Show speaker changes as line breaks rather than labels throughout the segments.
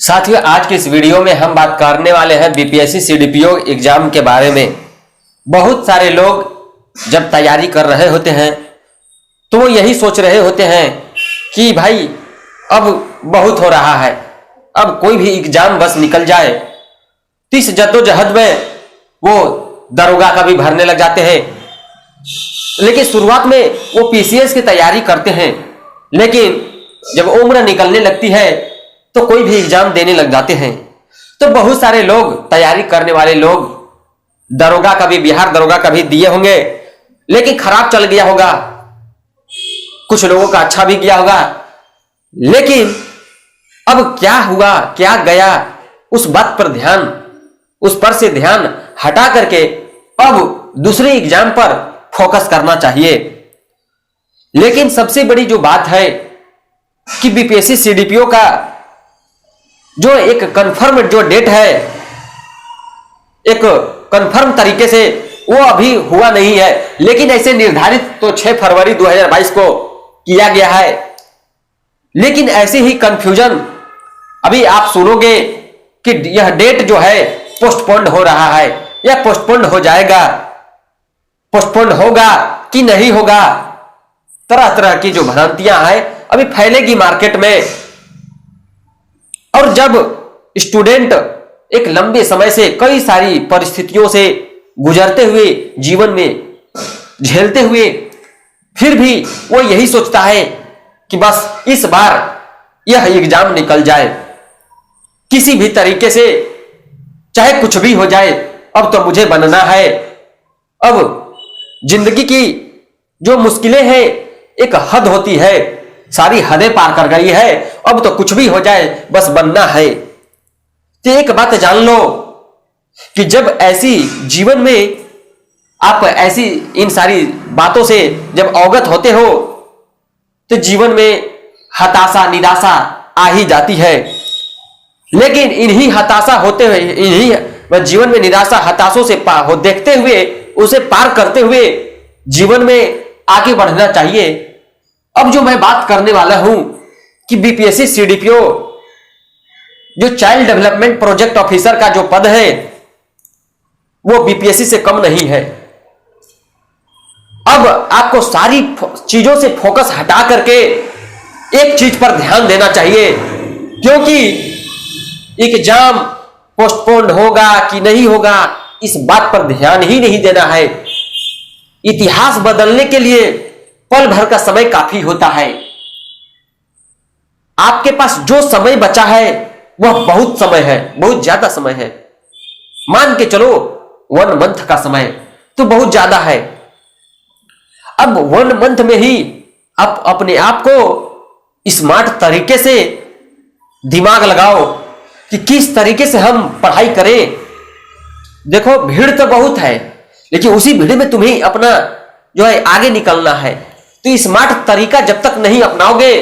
साथियों, आज की इस वीडियो में हम बात करने वाले हैं बीपीएससी सीडीपीओ एग्जाम के बारे में। बहुत सारे लोग जब तैयारी कर रहे होते हैं तो वो यही सोच रहे होते हैं कि भाई अब बहुत हो रहा है, अब कोई भी एग्जाम बस निकल जाए। तो इस जद्दोजहद में वो दरोगा का भी भरने लग जाते हैं। लेकिन शुरुआत में वो पीसीएस की तैयारी करते हैं, लेकिन जब उम्र निकलने लगती है तो कोई भी एग्जाम देने लग जाते हैं। तो बहुत सारे लोग, तैयारी करने वाले लोग, दरोगा का भी, बिहार दरोगा का भी दिए होंगे, लेकिन खराब चल गया होगा। कुछ लोगों का अच्छा भी गया होगा, लेकिन अब क्या हुआ, क्या गया, उस बात पर ध्यान, उस पर से ध्यान हटा करके अब दूसरे एग्जाम पर फोकस करना चाहिए। लेकिन सबसे बड़ी जो बात है कि बीपीएससी सीडीपीओ का जो एक कंफर्म जो डेट है, एक कंफर्म तरीके से वो अभी हुआ नहीं है, लेकिन ऐसे निर्धारित तो 6 फरवरी 2022 को किया गया है। लेकिन ऐसे ही कंफ्यूजन अभी आप सुनोगे कि यह डेट जो है पोस्टपोन्ड हो रहा है या पोस्टपोन्ड हो जाएगा, पोस्टपोन्ड होगा कि नहीं होगा। तरह तरह की जो भ्रांतियां हैं अभी फैलेगी मार्केट में। और जब स्टूडेंट एक लंबे समय से कई सारी परिस्थितियों से गुजरते हुए, जीवन में झेलते हुए, फिर भी वो यही सोचता है कि बस इस बार यह एग्जाम निकल जाए, किसी भी तरीके से, चाहे कुछ भी हो जाए, अब तो मुझे बनना है। अब जिंदगी की जो मुश्किलें हैं, एक हद होती है, सारी हदें पार कर गई है, अब तो कुछ भी हो जाए, बस बनना है। तो एक बात जान लो कि जब ऐसी जीवन में आप ऐसी इन सारी बातों से जब अवगत होते हो तो जीवन में हताशा, निराशा आ ही जाती है। लेकिन इन्हीं हताशा होते हुए, इन्हीं जीवन में निराशा, हताशों से देखते हुए, उसे पार करते हुए जीवन में आगे बढ़ना चाहिए। अब जो मैं बात करने वाला हूं कि बीपीएससी सीडीपीओ जो चाइल्ड डेवलपमेंट प्रोजेक्ट ऑफिसर का जो पद है वो बीपीएससी से कम नहीं है। अब आपको सारी चीजों से फोकस हटा करके एक चीज पर ध्यान देना चाहिए, क्योंकि एग्जाम पोस्टपोन्ड होगा कि नहीं होगा, इस बात पर ध्यान ही नहीं देना है। इतिहास बदलने के लिए पल भर का समय काफी होता है। आपके पास जो समय बचा है वह बहुत समय है, बहुत ज्यादा समय है। मान के चलो 1 मंथ का समय तो बहुत ज्यादा है। अब 1 मंथ में ही आप अपने आप को स्मार्ट तरीके से दिमाग लगाओ कि किस तरीके से हम पढ़ाई करें। देखो, भीड़ तो बहुत है, लेकिन उसी भीड़ में तुम्हें अपना जो है आगे निकलना है। तो स्मार्ट तरीका जब तक नहीं अपनाओगे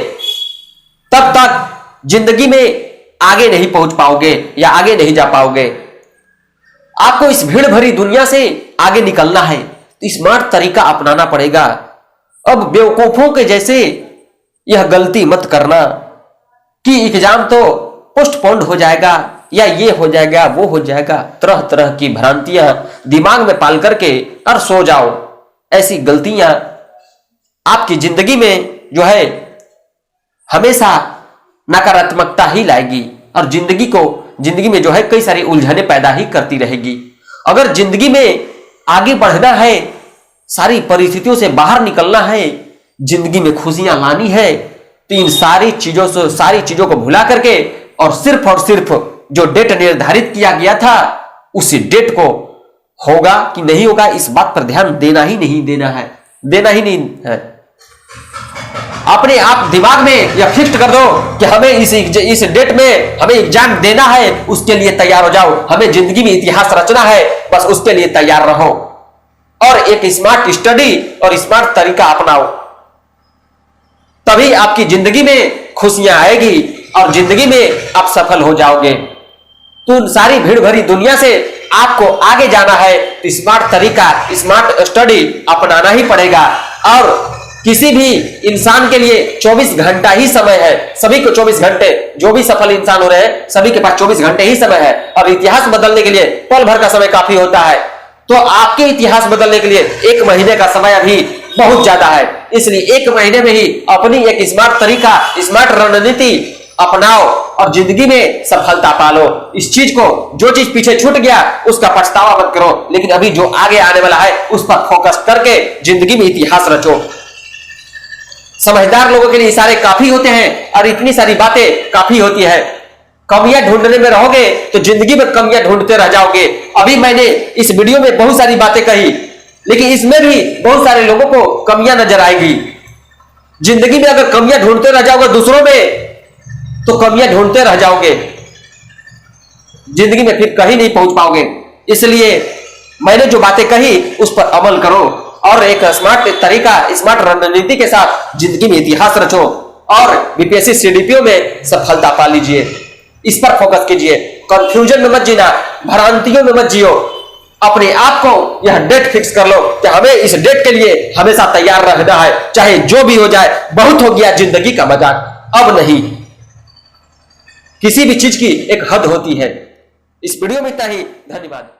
तब तक जिंदगी में आगे नहीं पहुंच पाओगे या आगे नहीं जा पाओगे। आपको इस भीड़ भरी दुनिया से आगे निकलना है तो स्मार्ट तरीका अपनाना पड़ेगा। अब बेवकूफों के जैसे यह गलती मत करना कि एग्जाम तो पोस्टपोन्ड हो जाएगा या ये हो जाएगा, वो हो जाएगा। तरह तरह की भ्रांतियां दिमाग में पाल करके और सो जाओ। ऐसी गलतियां आपकी जिंदगी में जो है हमेशा नकारात्मकता ही लाएगी और जिंदगी में जो है कई सारी उलझने पैदा ही करती रहेगी। अगर जिंदगी में आगे बढ़ना है, सारी परिस्थितियों से बाहर निकलना है, जिंदगी में खुशियां लानी है, तो इन सारी चीजों को भुला करके और सिर्फ जो डेट निर्धारित किया गया था उसी डेट को होगा कि नहीं होगा, इस बात पर ध्यान देना ही नहीं है। अपने आप दिमाग में यह फिक्स कर दो कि हमें इस डेट में हमें एग्जाम देना है, उसके लिए तैयार हो जाओ। हमें जिंदगी में इतिहास रचना है, बस उसके लिए तैयार रहो और एक स्मार्ट स्टडी और स्मार्ट तरीका अपनाओ। तभी आपकी जिंदगी में खुशियां आएगी और जिंदगी में आप सफल हो जाओगे। तो सारी भीड़ भरी दुनिया से आपको आगे जाना है तो स्मार्ट तरीका, स्मार्ट स्टडी अपनाना ही पड़ेगा। और किसी भी इंसान के लिए 24 घंटा ही समय है। सभी को 24 घंटे, जो भी सफल इंसान हो रहे हैं सभी के पास 24 घंटे ही समय है, और इतिहास बदलने के लिए पल भर का समय काफी होता है। तो आपके इतिहास बदलने के लिए 1 महीने का समय अभी बहुत ज्यादा है। इसलिए 1 महीने में ही अपनी एक स्मार्ट तरीका, स्मार्ट रणनीति अपनाओ और जिंदगी में सफलता पालो। इस चीज को, जो चीज पीछे छूट गया उसका पछतावा मत करो, लेकिन अभी जो आगे आने वाला है उस पर फोकस करके जिंदगी में इतिहास रचो। समझदार लोगों के लिए इशारे काफी होते हैं और इतनी सारी बातें काफी होती है। कमियां ढूंढने में रहोगे तो जिंदगी में कमियां ढूंढते रह जाओगे। अभी मैंने इस वीडियो में बहुत सारी बातें कही, लेकिन इसमें भी बहुत सारे लोगों को कमियां नजर आएगी। जिंदगी में अगर कमियां ढूंढते रह जाओगे दूसरों में, तो कमियां ढूंढते रह जाओगे, जिंदगी में फिर कहीं नहीं पहुंच पाओगे। इसलिए मैंने जो बातें कही उस पर अमल करो और एक स्मार्ट तरीका, स्मार्ट रणनीति के साथ जिंदगी में इतिहास रचो और बीपीएससी सीडीपीओ में सफलता पा लीजिए। इस पर फोकस कीजिए। कंफ्यूजन में मत जीना, भ्रांतियों में मत जियो। अपने आप को यह डेट फिक्स कर लो कि हमें इस डेट के लिए हमेशा तैयार रहना है, चाहे जो भी हो जाए। बहुत हो गया जिंदगी का मजाक, अब नहीं। किसी भी चीज की एक हद होती है। इस वीडियो में इतना ही, धन्यवाद।